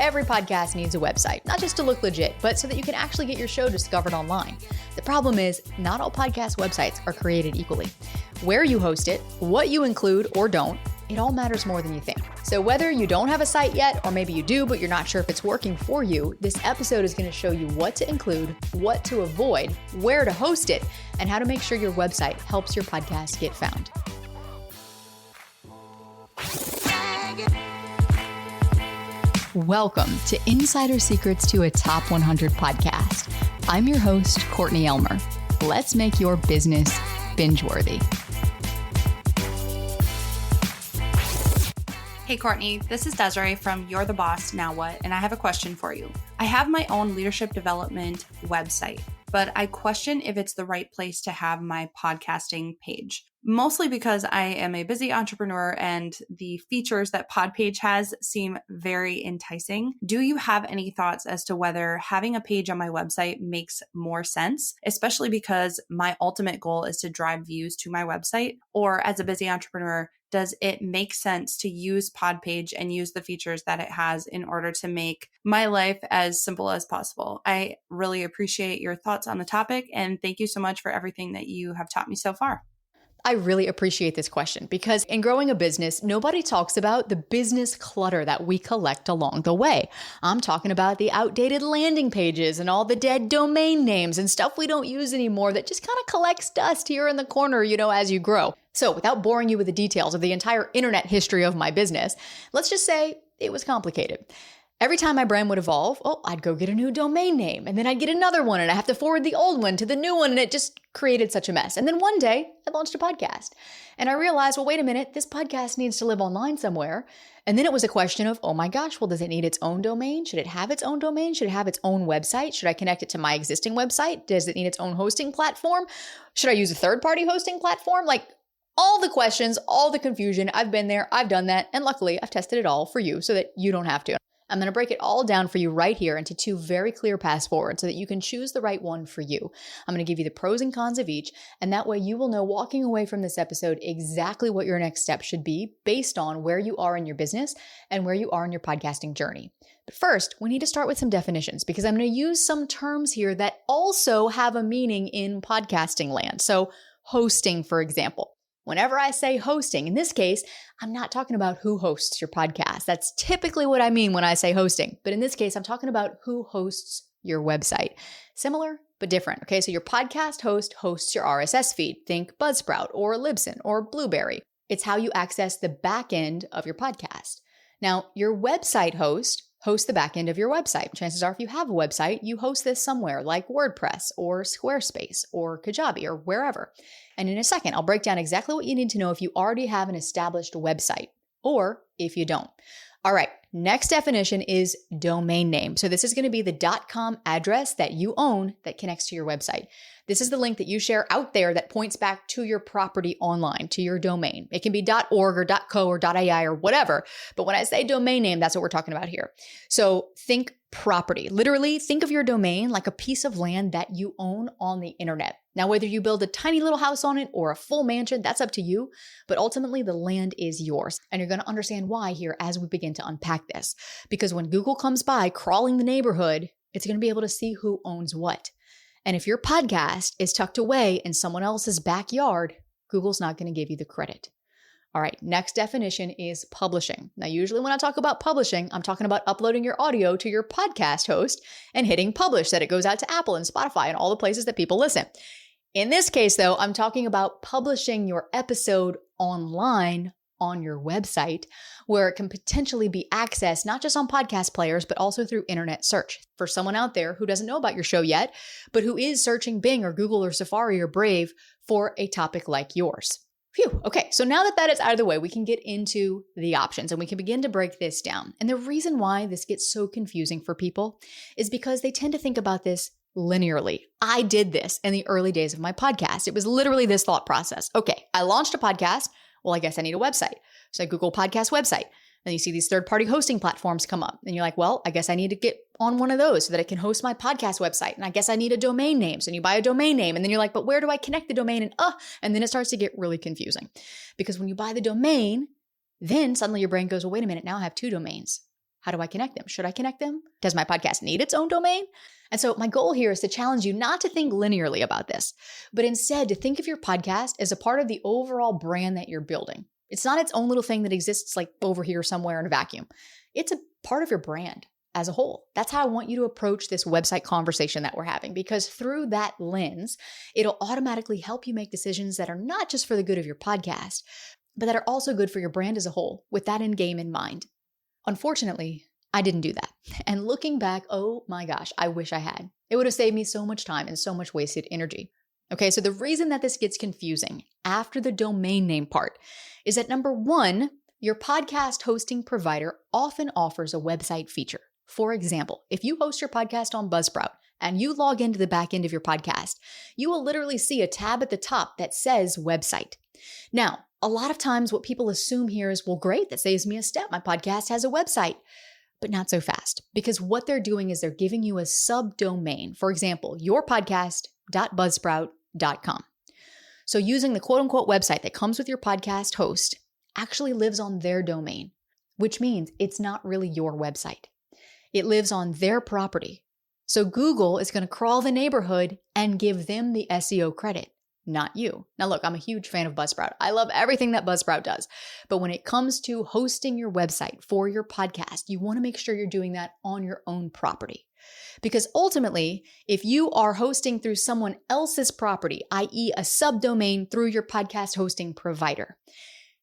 Every podcast needs a website, not just to look legit, but so that you can actually get your show discovered online. The problem is, not all podcast websites are created equally. Where you host it, what you include or don't, it all matters more than you think. So whether you don't have a site yet, or maybe you do, but you're not sure if it's working for you, this episode is going to show you what to include, what to avoid, where to host it, and how to make sure your website helps your podcast get found. Welcome to Insider Secrets to a Top 100 podcast. I'm your host, Courtney Elmer. Let's make your business binge-worthy. Hey Courtney, this is Desiree from You're the Boss, Now What? And I have a question for you. I have my own leadership development website, but I question if it's the right place to have my podcasting page. Mostly because I am a busy entrepreneur and the features that PodPage has seem very enticing. Do you have any thoughts as to whether having a page on my website makes more sense, especially because my ultimate goal is to drive views to my website? Or as a busy entrepreneur, does it make sense to use PodPage and use the features that it has in order to make my life as simple as possible? I really appreciate your thoughts on the topic, and thank you so much for everything that you have taught me so far. I really appreciate this question because in growing a business, nobody talks about the business clutter that we collect along the way. I'm talking about the outdated landing pages and all the dead domain names and stuff we don't use anymore that just kind of collects dust here in the corner, as you grow. So without boring you with the details of the entire internet history of my business, let's just say it was complicated. Every time my brand would evolve, I'd go get a new domain name, and then I'd get another one, and I have to forward the old one to the new one, and it just created such a mess. And then one day, I launched a podcast, and I realized, wait a minute, this podcast needs to live online somewhere. And then it was a question of, oh my gosh, does it need its own domain? Should it have its own domain? Should it have its own website? Should I connect it to my existing website? Does it need its own hosting platform? Should I use a third-party hosting platform? All the questions, all the confusion, I've been there, I've done that, and luckily, I've tested it all for you so that you don't have to. I'm going to break it all down for you right here into two very clear paths forward so that you can choose the right one for you. I'm going to give you the pros and cons of each, and that way you will know walking away from this episode exactly what your next step should be based on where you are in your business and where you are in your podcasting journey. But first, we need to start with some definitions because I'm going to use some terms here that also have a meaning in podcasting land. So hosting, for example. Whenever I say hosting, in this case, I'm not talking about who hosts your podcast. That's typically what I mean when I say hosting. But in this case, I'm talking about who hosts your website. Similar, but different. Okay, so your podcast host hosts your RSS feed. Think Buzzsprout or Libsyn or Blueberry. It's how you access the back end of your podcast. Now, your website host hosts the back end of your website. Chances are if you have a website, you host this somewhere like WordPress or Squarespace or Kajabi or wherever. And in a second, I'll break down exactly what you need to know if you already have an established website or if you don't. All right, next definition is domain name. So this is going to be the .com address that you own that connects to your website. This is the link that you share out there that points back to your property online, to your domain. It can be .org or .co or .ai or whatever. But when I say domain name, that's what we're talking about here. So think property. Literally, think of your domain like a piece of land that you own on the internet. Now, whether you build a tiny little house on it or a full mansion, that's up to you. But ultimately, the land is yours. And you're going to understand why here as we begin to unpack this. Because when Google comes by crawling the neighborhood, it's going to be able to see who owns what. And if your podcast is tucked away in someone else's backyard, Google's not going to give you the credit. All right, next definition is publishing. Now, usually when I talk about publishing, I'm talking about uploading your audio to your podcast host and hitting publish so that it goes out to Apple and Spotify and all the places that people listen. In this case, though, I'm talking about publishing your episode online on your website where it can potentially be accessed not just on podcast players, but also through internet search. For someone out there who doesn't know about your show yet, but who is searching Bing or Google or Safari or Brave for a topic like yours. Phew. Okay, so now that is out of the way, we can get into the options and we can begin to break this down. And the reason why this gets so confusing for people is because they tend to think about this linearly. I did this in the early days of my podcast. It was literally this thought process. Okay, I launched a podcast. Well, I guess I need a website. So I Google podcast website. Then you see these third-party hosting platforms come up. And you're like, well, I guess I need to get on one of those so that I can host my podcast website. And I guess I need a domain name. So you buy a domain name. And then you're like, but where do I connect the domain? And then it starts to get really confusing. Because when you buy the domain, then suddenly your brain goes, well, wait a minute, now I have two domains. How do I connect them? Should I connect them? Does my podcast need its own domain? And so my goal here is to challenge you not to think linearly about this, but instead to think of your podcast as a part of the overall brand that you're building. It's not its own little thing that exists like over here somewhere in a vacuum. It's a part of your brand as a whole. That's how I want you to approach this website conversation that we're having, because through that lens, it'll automatically help you make decisions that are not just for the good of your podcast, but that are also good for your brand as a whole, with that end game in mind. Unfortunately, I didn't do that. And looking back, oh my gosh, I wish I had. It would have saved me so much time and so much wasted energy. Okay, so the reason that this gets confusing after the domain name part is that number one, your podcast hosting provider often offers a website feature. For example, if you host your podcast on Buzzsprout and you log into the back end of your podcast, you will literally see a tab at the top that says website. Now, a lot of times what people assume here is, well, great, that saves me a step. My podcast has a website. But not so fast, because what they're doing is they're giving you a subdomain. For example, yourpodcast.buzzsprout.com. So using the quote unquote website that comes with your podcast host actually lives on their domain, which means it's not really your website. It lives on their property. So Google is going to crawl the neighborhood and give them the SEO credit, not you. Now look, I'm a huge fan of Buzzsprout. I love everything that Buzzsprout does. But when it comes to hosting your website for your podcast, you want to make sure you're doing that on your own property. Because ultimately, if you are hosting through someone else's property, i.e. a subdomain through your podcast hosting provider,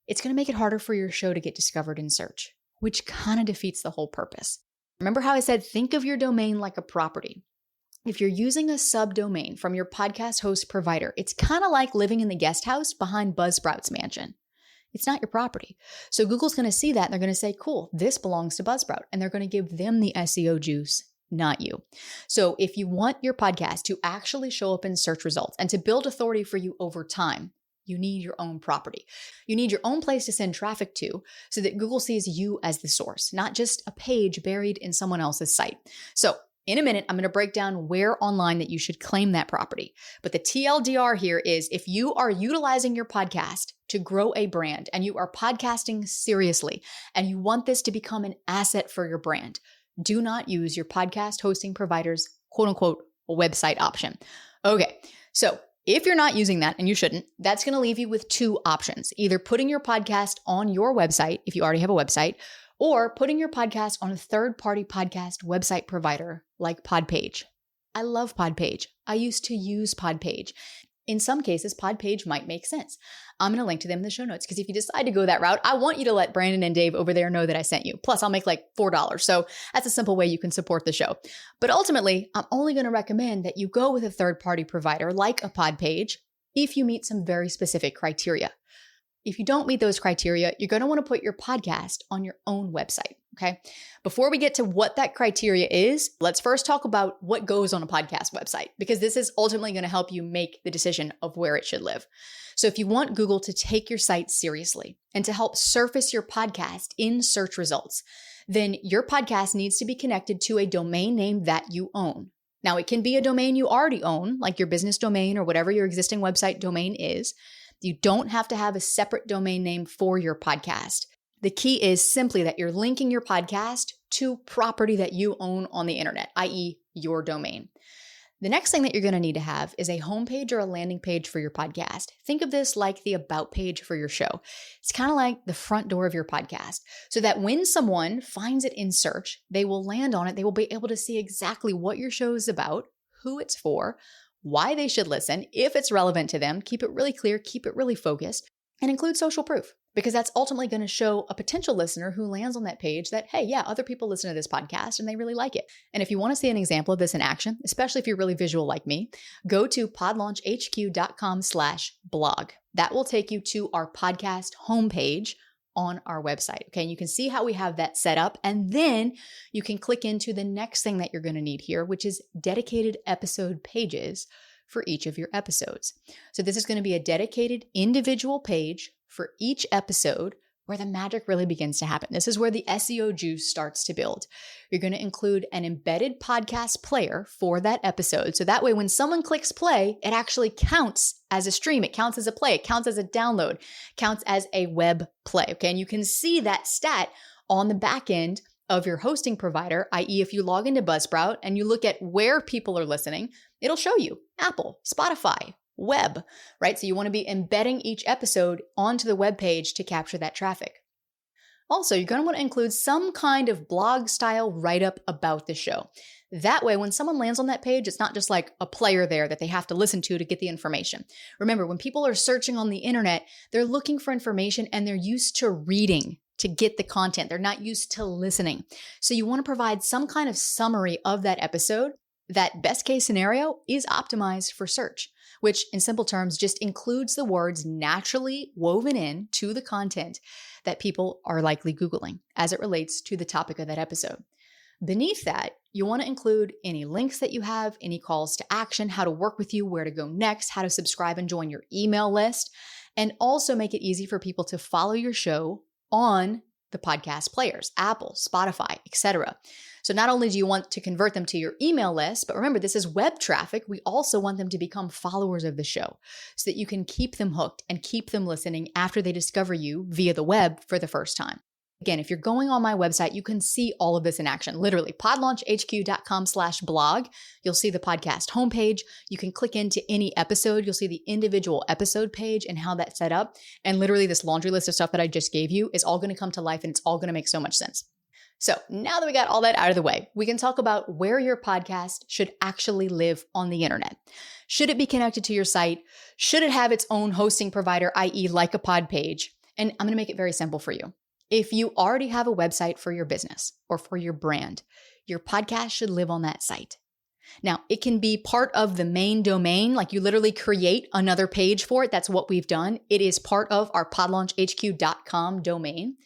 it's going to make it harder for your show to get discovered in search, which kind of defeats the whole purpose. Remember how I said, think of your domain like a property. If you're using a subdomain from your podcast host provider, it's kind of like living in the guest house behind Buzzsprout's mansion. It's not your property. So Google's going to see that and they're going to say, cool, this belongs to Buzzsprout. And they're going to give them the SEO juice, not you. So if you want your podcast to actually show up in search results and to build authority for you over time, you need your own property. You need your own place to send traffic to so that Google sees you as the source, not just a page buried in someone else's site. So in a minute, I'm going to break down where online that you should claim that property. But the TLDR here is if you are utilizing your podcast to grow a brand and you are podcasting seriously and you want this to become an asset for your brand, do not use your podcast hosting provider's quote unquote website option. Okay, so if you're not using that, and you shouldn't, that's going to leave you with two options, either putting your podcast on your website if you already have a website, or putting your podcast on a third-party podcast website provider like PodPage. I love PodPage. I used to use PodPage. In some cases, PodPage might make sense. I'm going to link to them in the show notes because if you decide to go that route, I want you to let Brandon and Dave over there know that I sent you. Plus, I'll make like $4. So that's a simple way you can support the show. But ultimately, I'm only going to recommend that you go with a third-party provider like a PodPage if you meet some very specific criteria. If you don't meet those criteria, you're going to want to put your podcast on your own website, okay? Before we get to what that criteria is, let's first talk about what goes on a podcast website, because this is ultimately going to help you make the decision of where it should live. So if you want Google to take your site seriously and to help surface your podcast in search results, then your podcast needs to be connected to a domain name that you own. Now, it can be a domain you already own, like your business domain or whatever your existing website domain is. You don't have to have a separate domain name for your podcast. The key is simply that you're linking your podcast to property that you own on the internet, i.e. your domain. The next thing that you're going to need to have is a homepage or a landing page for your podcast. Think of this like the about page for your show. It's kind of like the front door of your podcast, so that when someone finds it in search, they will land on it. They will be able to see exactly what your show is about, who it's for, why they should listen, if it's relevant to them, keep it really clear, keep it really focused, and include social proof, because that's ultimately going to show a potential listener who lands on that page that, hey, yeah, other people listen to this podcast and they really like it. And if you want to see an example of this in action, especially if you're really visual like me, go to podlaunchhq.com/blog. That will take you to our podcast homepage on our website. Okay. And you can see how we have that set up. And then you can click into the next thing that you're going to need here, which is dedicated episode pages for each of your episodes. So this is going to be a dedicated individual page for each episode where the magic really begins to happen. This is where the SEO juice starts to build. You're going to include an embedded podcast player for that episode. So that way, when someone clicks play, it actually counts as a stream. It counts as a play. It counts as a download, counts as a web play. Okay. And you can see that stat on the back end of your hosting provider, i.e. if you log into Buzzsprout and you look at where people are listening, it'll show you Apple, Spotify, web, right? So you want to be embedding each episode onto the web page to capture that traffic. Also, you're going to want to include some kind of blog style write-up about the show. That way, when someone lands on that page, it's not just like a player there that they have to listen to get the information. Remember, when people are searching on the internet, they're looking for information and they're used to reading to get the content. They're not used to listening. So you want to provide some kind of summary of that episode that best case scenario is optimized for search, which in simple terms just includes the words naturally woven in to the content that people are likely Googling as it relates to the topic of that episode. Beneath that, you want to include any links that you have, any calls to action, how to work with you, where to go next, how to subscribe and join your email list, and also make it easy for people to follow your show on the podcast players, Apple, Spotify, etc. So not only do you want to convert them to your email list, but remember, this is web traffic. We also want them to become followers of the show so that you can keep them hooked and keep them listening after they discover you via the web for the first time. Again, if you're going on my website, you can see all of this in action. Literally, podlaunchhq.com/blog. You'll see the podcast homepage. You can click into any episode. You'll see the individual episode page and how that's set up. And literally, this laundry list of stuff that I just gave you is all going to come to life and it's all going to make so much sense. So now that we got all that out of the way, we can talk about where your podcast should actually live on the internet. Should it be connected to your site? Should it have its own hosting provider, i.e. like a PodPage? And I'm going to make it very simple for you. If you already have a website for your business or for your brand, your podcast should live on that site. Now, it can be part of the main domain, like you literally create another page for it. That's what we've done. It is part of our podlaunchhq.com domain.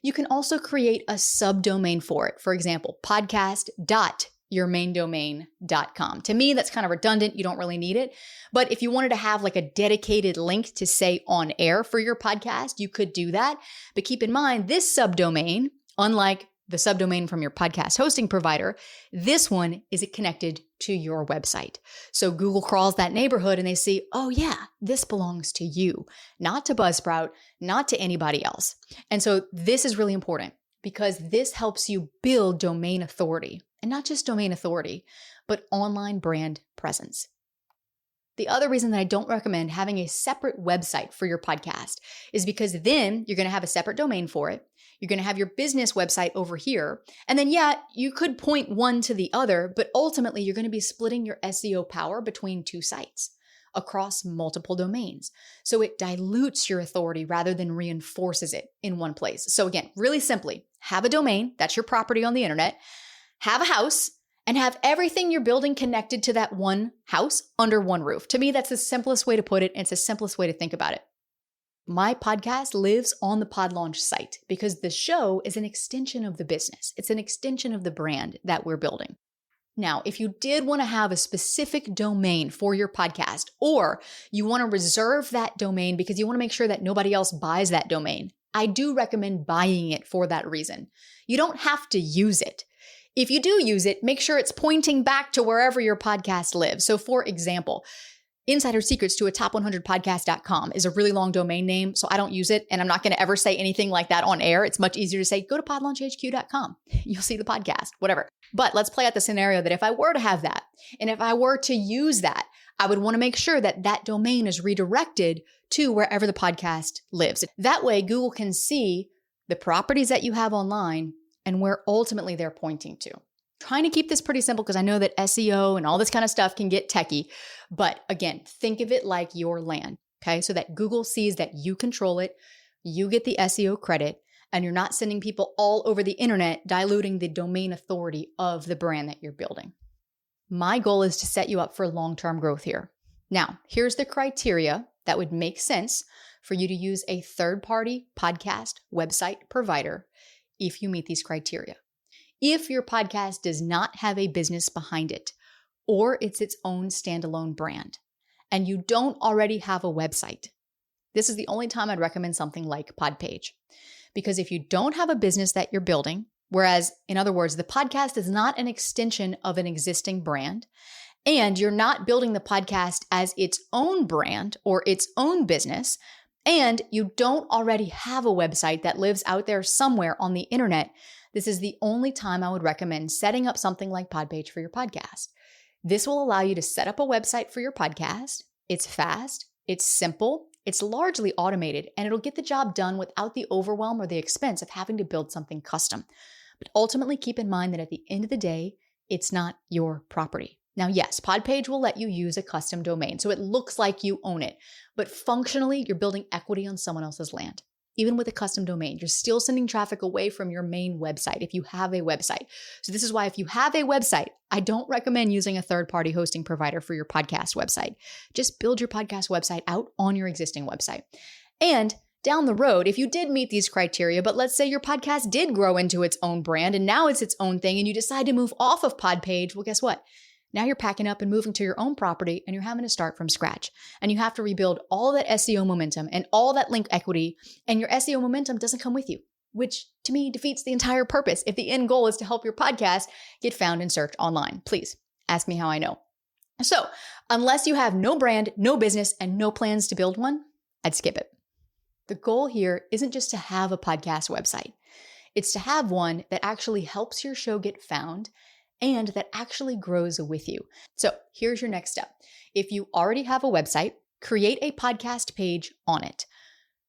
You can also create a subdomain for it. For example, podcast.yourmaindomain.com. To me, that's kind of redundant. You don't really need it. But if you wanted to have like a dedicated link to say on air for your podcast, you could do that. But keep in mind, this subdomain, unlike the subdomain from your podcast hosting provider, this one is connected to your website. So Google crawls that neighborhood and they see, oh yeah, this belongs to you, not to Buzzsprout, not to anybody else. And so this is really important because this helps you build domain authority, and not just domain authority, but online brand presence. The other reason that I don't recommend having a separate website for your podcast is because then you're going to have a separate domain for it. You're going to have your business website over here. And then, yeah, you could point one to the other, but ultimately you're going to be splitting your SEO power between two sites across multiple domains. So it dilutes your authority rather than reinforces it in one place. So again, really simply, have a domain, that's your property on the internet, have a house, and have everything you're building connected to that one house under one roof. To me, that's the simplest way to put it, and it's the simplest way to think about it. My podcast lives on the PodLaunch site because the show is an extension of the business. It's an extension of the brand that we're building. Now, if you did want to have a specific domain for your podcast, or you want to reserve that domain because you want to make sure that nobody else buys that domain, I do recommend buying it for that reason. You don't have to use it. If you do use it, make sure it's pointing back to wherever your podcast lives. So for example, Insider Secrets to a top100podcast.com is a really long domain name, so I don't use it, and I'm not going to ever say anything like that on air. It's much easier to say, go to podlaunchhq.com. You'll see the podcast, whatever. But let's play out the scenario that if I were to have that, and if I were to use that, I would want to make sure that that domain is redirected to wherever the podcast lives. That way, Google can see the properties that you have online and where ultimately they're pointing to. Trying to keep this pretty simple because I know that SEO and all this kind of stuff can get techie. But again, think of it like your land, okay? So that Google sees that you control it, you get the SEO credit, and you're not sending people all over the internet diluting the domain authority of the brand that you're building. My goal is to set you up for long-term growth here. Now, here's the criteria that would make sense for you to use a third-party podcast website provider if you meet these criteria. If your podcast does not have a business behind it, or it's its own standalone brand, and you don't already have a website, this is the only time I'd recommend something like PodPage. Because if you don't have a business that you're building, whereas in other words, the podcast is not an extension of an existing brand, and you're not building the podcast as its own brand or its own business, and you don't already have a website that lives out there somewhere on the internet, this is the only time I would recommend setting up something like PodPage for your podcast. This will allow you to set up a website for your podcast. It's fast, it's simple, it's largely automated, and it'll get the job done without the overwhelm or the expense of having to build something custom. But ultimately, keep in mind that at the end of the day, it's not your property. Now, yes, PodPage will let you use a custom domain, so it looks like you own it, but functionally, you're building equity on someone else's land. Even with a custom domain, you're still sending traffic away from your main website if you have a website. So this is why if you have a website, I don't recommend using a third-party hosting provider for your podcast website. Just build your podcast website out on your existing website. And down the road, if you did meet these criteria, but let's say your podcast did grow into its own brand and now it's its own thing and you decide to move off of PodPage, well, guess what? Now you're packing up and moving to your own property and you're having to start from scratch. And you have to rebuild all that SEO momentum and all that link equity, and your SEO momentum doesn't come with you, which to me defeats the entire purpose if the end goal is to help your podcast get found and searched online. Please ask me how I know. So unless you have no brand, no business, and no plans to build one, I'd skip it. The goal here isn't just to have a podcast website. It's to have one that actually helps your show get found and that actually grows with you. So here's your next step. If you already have a website, create a podcast page on it.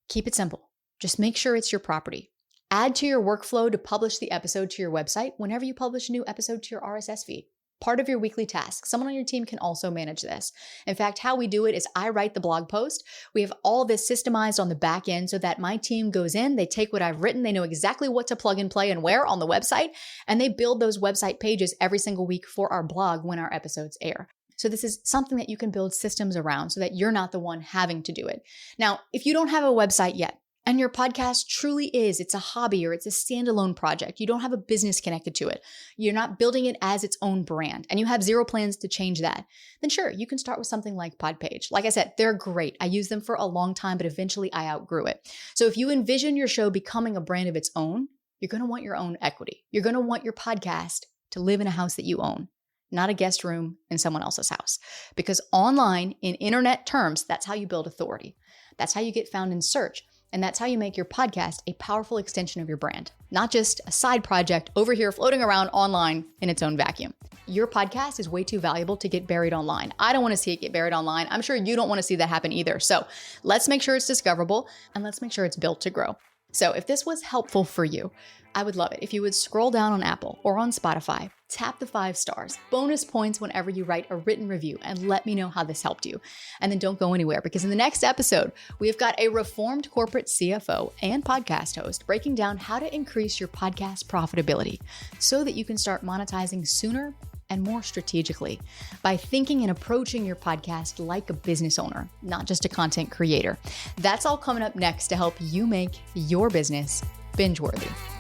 Keep it simple. Just make sure it's your property. Add to your workflow to publish the episode to your website whenever you publish a new episode to your RSS feed. Part of your weekly task. Someone on your team can also manage this. In fact, how we do it is I write the blog post. We have all this systemized on the back end so that my team goes in, they take what I've written, they know exactly what to plug and play and where on the website, and they build those website pages every single week for our blog when our episodes air. So this is something that you can build systems around so that you're not the one having to do it. Now, if you don't have a website yet, and your podcast truly it's a hobby or it's a standalone project, you don't have a business connected to it, you're not building it as its own brand, and you have zero plans to change that, then sure, you can start with something like PodPage. Like I said, they're great. I used them for a long time, but eventually I outgrew it. So if you envision your show becoming a brand of its own, you're going to want your own equity. You're going to want your podcast to live in a house that you own, not a guest room in someone else's house. Because online, in internet terms, that's how you build authority. That's how you get found in search. And that's how you make your podcast a powerful extension of your brand, not just a side project over here floating around online in its own vacuum. Your podcast is way too valuable to get buried online. I don't want to see it get buried online. I'm sure you don't want to see that happen either. So let's make sure it's discoverable and let's make sure it's built to grow. So if this was helpful for you, I would love it if you would scroll down on Apple or on Spotify, tap the 5 stars, bonus points whenever you write a written review, and let me know how this helped you. And then don't go anywhere, because in the next episode, we've got a reformed corporate CFO and podcast host breaking down how to increase your podcast profitability so that you can start monetizing sooner and more strategically by thinking and approaching your podcast like a business owner, not just a content creator. That's all coming up next to help you make your business binge-worthy.